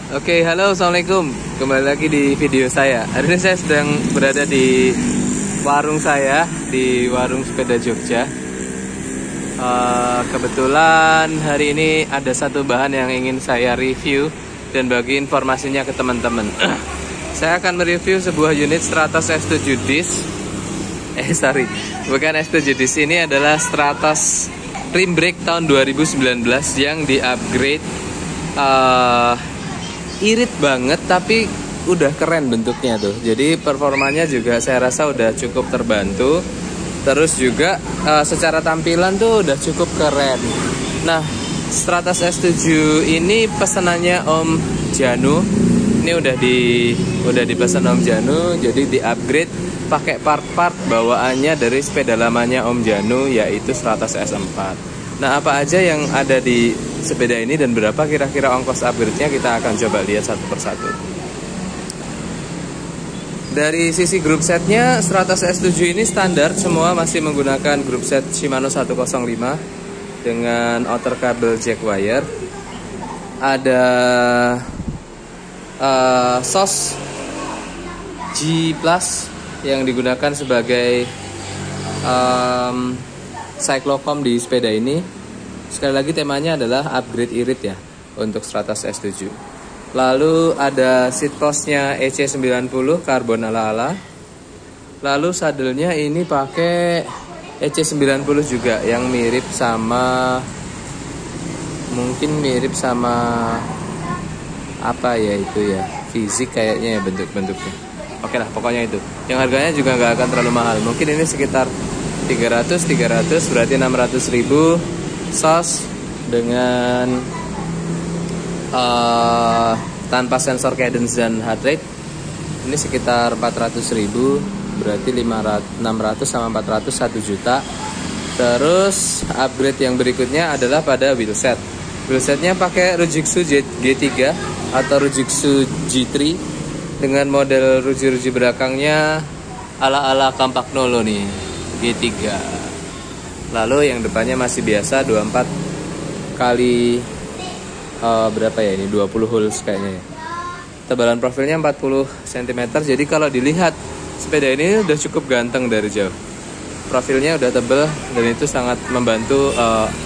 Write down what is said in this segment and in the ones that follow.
Oke, halo, assalamualaikum. Kembali lagi di video saya. Hari ini saya sedang berada di warung saya, di warung sepeda Jogja. Kebetulan hari ini ada satu bahan yang ingin saya review dan bagi informasinya ke teman-teman. Saya akan mereview sebuah unit Stratos S7 Disc. Bukan S7 Disc, ini adalah Stratos Rim Brake tahun 2019 yang di-upgrade. Irit banget tapi udah keren bentuknya tuh. Jadi performanya juga saya rasa udah cukup terbantu. Terus juga secara tampilan tuh udah cukup keren. Nah, Stratos S7 ini pesanannya Om Janu. Ini udah dipesan Om Janu, jadi di-upgrade pakai part-part bawaannya dari sepeda lamanya Om Janu, yaitu Stratos S4. Nah, apa aja yang ada di sepeda ini dan berapa kira-kira ongkos upgrade-nya, kita akan coba lihat satu persatu. Dari sisi group setnya, Stratos S7 ini standar, semua masih menggunakan group set Shimano 105 dengan outer kabel jack wire. Ada SOS G Plus yang digunakan sebagai cyclocom di sepeda ini. Sekali lagi temanya adalah upgrade irit ya untuk Stratos S7. Lalu ada seat postnya EC90 karbon ala-ala. Lalu sadelnya ini pakai EC90 juga yang mirip sama, mungkin mirip sama apa ya itu ya, fisik kayaknya ya bentuk-bentuknya. Oke lah, pokoknya itu. Yang harganya juga nggak akan terlalu mahal. Mungkin ini sekitar 300 berarti 600.000. SOS dengan tanpa sensor cadence dan heart rate ini sekitar 400.000, berarti 600 sama 400 1 juta. Terus upgrade yang berikutnya adalah pada wheelset. Wheelsetnya pakai Rujitsu G3 atau Rujitsu G3 dengan model ruji-ruji belakangnya ala-ala Campagnolo nih, G3. Lalu yang depannya masih biasa 24 kali berapa ya ini, 20 holes kayaknya ya. Tebalan profilnya 40 cm. Jadi kalau dilihat sepeda ini udah cukup ganteng dari jauh. Profilnya udah tebel dan itu sangat membantu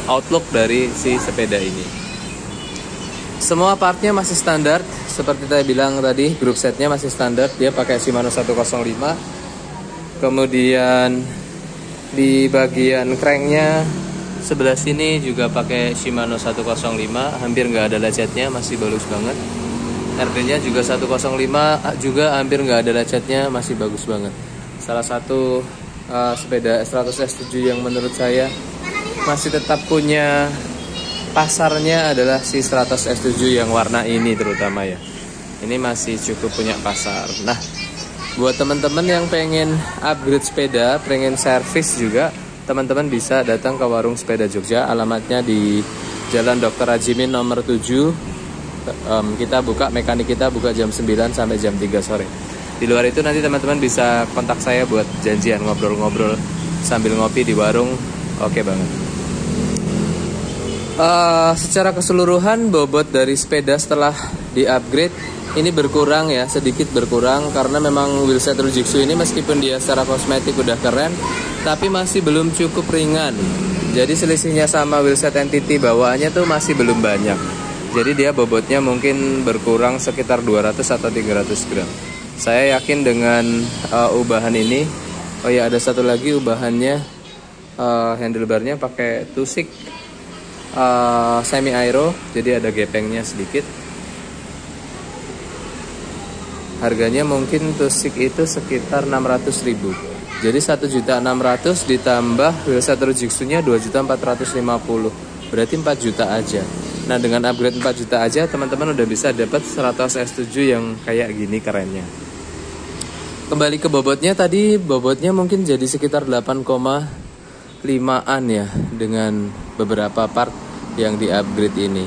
outlook dari si sepeda ini. Semua partnya masih standar seperti saya bilang tadi, group setnya masih standar, dia pakai Shimano 105. Kemudian di bagian cranknya sebelah sini juga pakai Shimano 105, hampir nggak ada lecetnya, masih bagus banget. RD-nya juga 105, juga hampir nggak ada lecetnya, masih bagus banget. Salah satu sepeda Stratos S7 yang menurut saya masih tetap punya pasarnya adalah si Stratos S7 yang warna ini terutama ya. Ini masih cukup punya pasar. Nah, buat teman-teman yang pengen upgrade sepeda, pengen servis juga, teman-teman bisa datang ke warung sepeda Jogja. Alamatnya di Jalan Dr. Ajimin nomor 7. Mekanik kita buka jam 9 sampai jam 3 sore. Di luar itu nanti teman-teman bisa kontak saya buat janjian ngobrol-ngobrol sambil ngopi di warung. Oke banget. Secara keseluruhan bobot dari sepeda setelah di-upgrade ini berkurang ya, sedikit berkurang karena memang wheelset Rujitsu ini meskipun dia secara kosmetik udah keren, tapi masih belum cukup ringan. Jadi selisihnya sama wheelset NTT bawaannya tuh masih belum banyak. Jadi dia bobotnya mungkin berkurang sekitar 200 atau 300 gram. Saya yakin dengan ubahan ini. Oh ya, ada satu lagi ubahannya, handlebarnya pakai tusik semi aero, jadi ada gepengnya sedikit. Harganya mungkin tusik itu sekitar 600.000. Jadi 1.600.000 ditambah wheelset Rujitsu-nya 2.450.000. Berarti 4 juta aja. Nah, dengan upgrade 4 juta aja teman-teman udah bisa dapat Stratos S7 yang kayak gini kerennya. Kembali ke bobotnya tadi, bobotnya mungkin jadi sekitar 8,5an ya dengan beberapa part yang di-upgrade ini.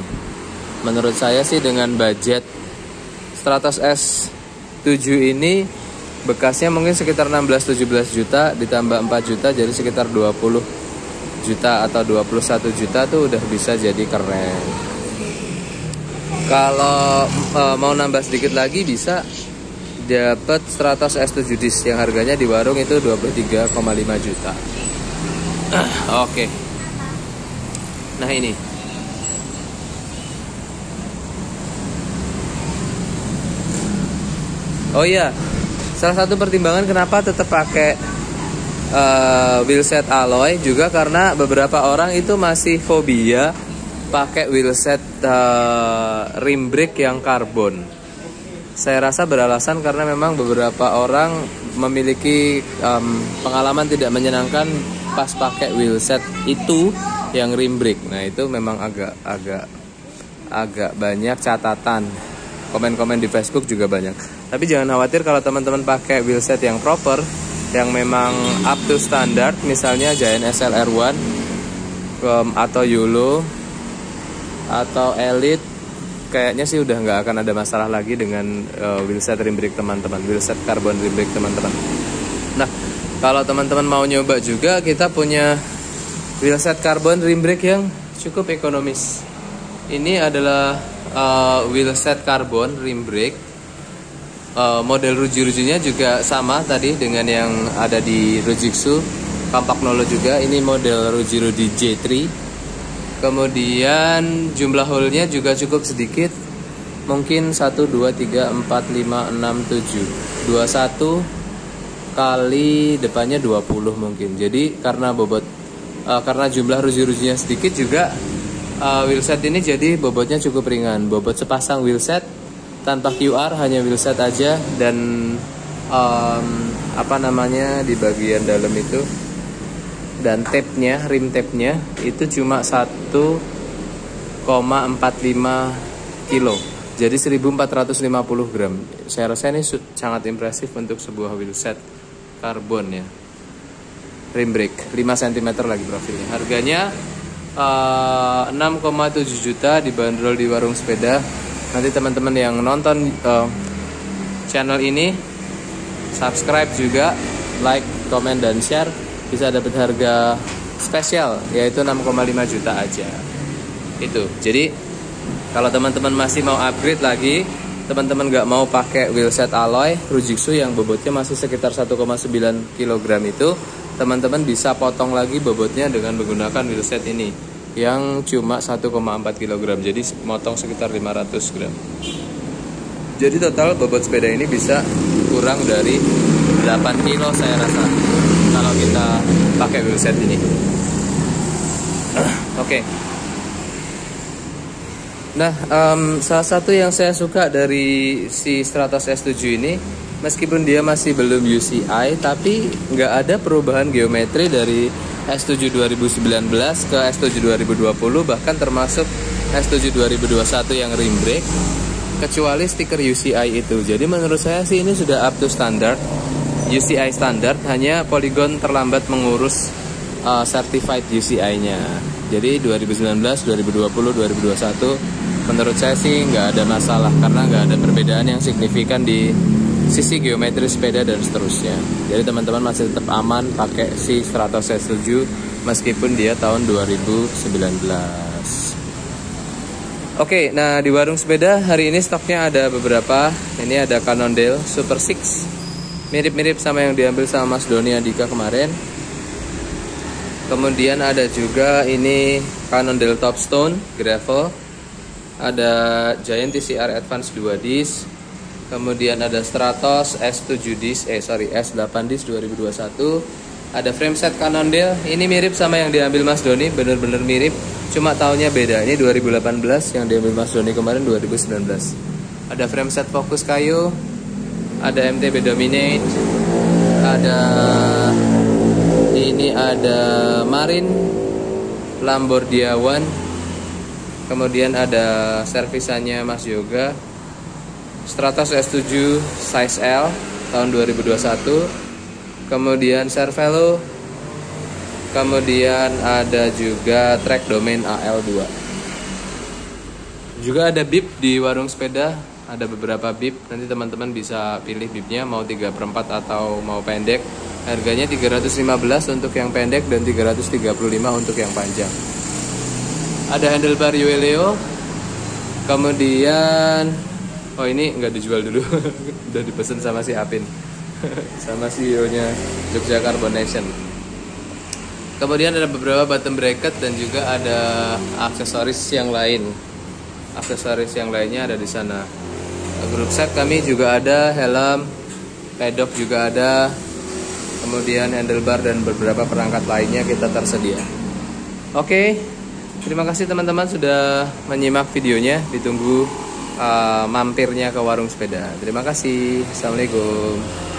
Menurut saya sih dengan budget Stratos S7 ini bekasnya mungkin sekitar 16-17 juta ditambah 4 juta jadi sekitar 20 juta atau 21 juta tuh udah bisa jadi keren. Kalau mau nambah sedikit lagi bisa dapat Stratos S7 Disc yang harganya di warung itu 23,5 juta. Oke. Nah ini. Oh iya, salah satu pertimbangan kenapa tetap pakai wheelset alloy juga karena beberapa orang itu masih fobia pakai wheelset rim brake yang karbon. Saya rasa beralasan karena memang beberapa orang memiliki pengalaman tidak menyenangkan pas pakai wheelset itu yang rim brake. Nah itu memang agak banyak catatan. Komen-komen di Facebook juga banyak. Tapi jangan khawatir kalau teman-teman pakai wheelset yang proper, yang memang up to standard, misalnya Giant SLR1 atau YOLO atau Elite, kayaknya sih udah nggak akan ada masalah lagi dengan wheelset rim brake teman-teman, wheelset carbon rim brake teman-teman. Nah, kalau teman-teman mau nyoba juga, kita punya wheelset carbon rim brake yang cukup ekonomis. Ini adalah wheelset carbon rim brake. Model ruji-rujinya juga sama tadi dengan yang ada di Rujitsu Compact Nolo juga. Ini model Ruji J3. Kemudian jumlah hole-nya juga cukup sedikit. Mungkin 1, 2, 3, 4, 5, 6, 7 21 kali depannya 20 mungkin. Jadi karena jumlah ruji-rujinya sedikit juga, wheelset ini jadi bobotnya cukup ringan. Bobot sepasang wheelset tanpa QR, hanya wheelset aja. Dan di bagian dalam itu dan tape-nya, rim tape-nya itu cuma 1,45 kilo. Jadi 1450 gram. Saya rasa ini sangat impresif untuk sebuah wheelset karbon ya. Rim brake 5 cm lagi profilnya. Harganya 6,7 juta dibanderol di warung sepeda. Nanti teman-teman yang nonton channel ini subscribe juga, like, komen, dan share, bisa dapat harga spesial yaitu 6,5 juta aja. Itu. Jadi kalau teman-teman masih mau upgrade lagi, teman-teman nggak mau pakai wheelset alloy Rujitsu yang bobotnya masih sekitar 1,9 kg itu, teman-teman bisa potong lagi bobotnya dengan menggunakan wheelset ini yang cuma 1,4 kg. Jadi motong sekitar 500 gram. Jadi total bobot sepeda ini bisa kurang dari 8 kilo saya rasa kalau kita pakai wheelset ini. Oke. Nah, salah satu yang saya suka dari si Stratos S7 ini, meskipun dia masih belum UCI, tapi nggak ada perubahan geometri dari S7 2019 ke S7 2020, bahkan termasuk S7 2021 yang rim brake, kecuali stiker UCI itu. Jadi menurut saya sih ini sudah up to standard, UCI standard, hanya Polygon terlambat mengurus certified UCI-nya. Jadi 2019, 2020, 2021 menurut saya sih nggak ada masalah karena nggak ada perbedaan yang signifikan di sisi geometri sepeda dan seterusnya. Jadi teman-teman masih tetap aman pakai si Stratos S7 meskipun dia tahun 2019. Oke, nah di warung sepeda hari ini stoknya ada beberapa. Ini ada Cannondale Super 6, mirip-mirip sama yang diambil sama Mas Doni Andika kemarin. Kemudian ada juga ini Cannondale Topstone Gravel. Ada Giant TCR Advance 2 disc. Kemudian ada Stratos S7 disc, S8 disc 2021. Ada frameset Cannondale. Ini mirip sama yang diambil Mas Doni, bener-bener mirip. Cuma tahunnya beda. Ini 2018, yang diambil Mas Doni kemarin 2019. Ada frameset Focus kayu. Ada MTB Dominate. Ada Marine Lamborghini One. Kemudian ada servisannya Mas Yoga. Stratos S7 size L tahun 2021. Kemudian Cervelo. Kemudian ada juga Track Domain AL2. Juga ada bib di warung sepeda. Ada beberapa bib. Nanti teman-teman bisa pilih bibnya mau 3/4 atau mau pendek. Harganya 315 untuk yang pendek dan 335 untuk yang panjang. Ada handlebar Ueleo. Kemudian oh ini nggak dijual dulu. Udah dipesan sama si Apin. Sama CEO-nya Jogja Carbonation. Kemudian ada beberapa bottom bracket dan juga ada aksesoris yang lain. Aksesoris yang lainnya ada di sana. Grup set kami juga ada, helm, pedok juga ada. Kemudian handlebar dan beberapa perangkat lainnya kita tersedia. Oke, terima kasih teman-teman sudah menyimak videonya. Ditunggu mampirnya ke warung sepeda. Terima kasih. Assalamualaikum.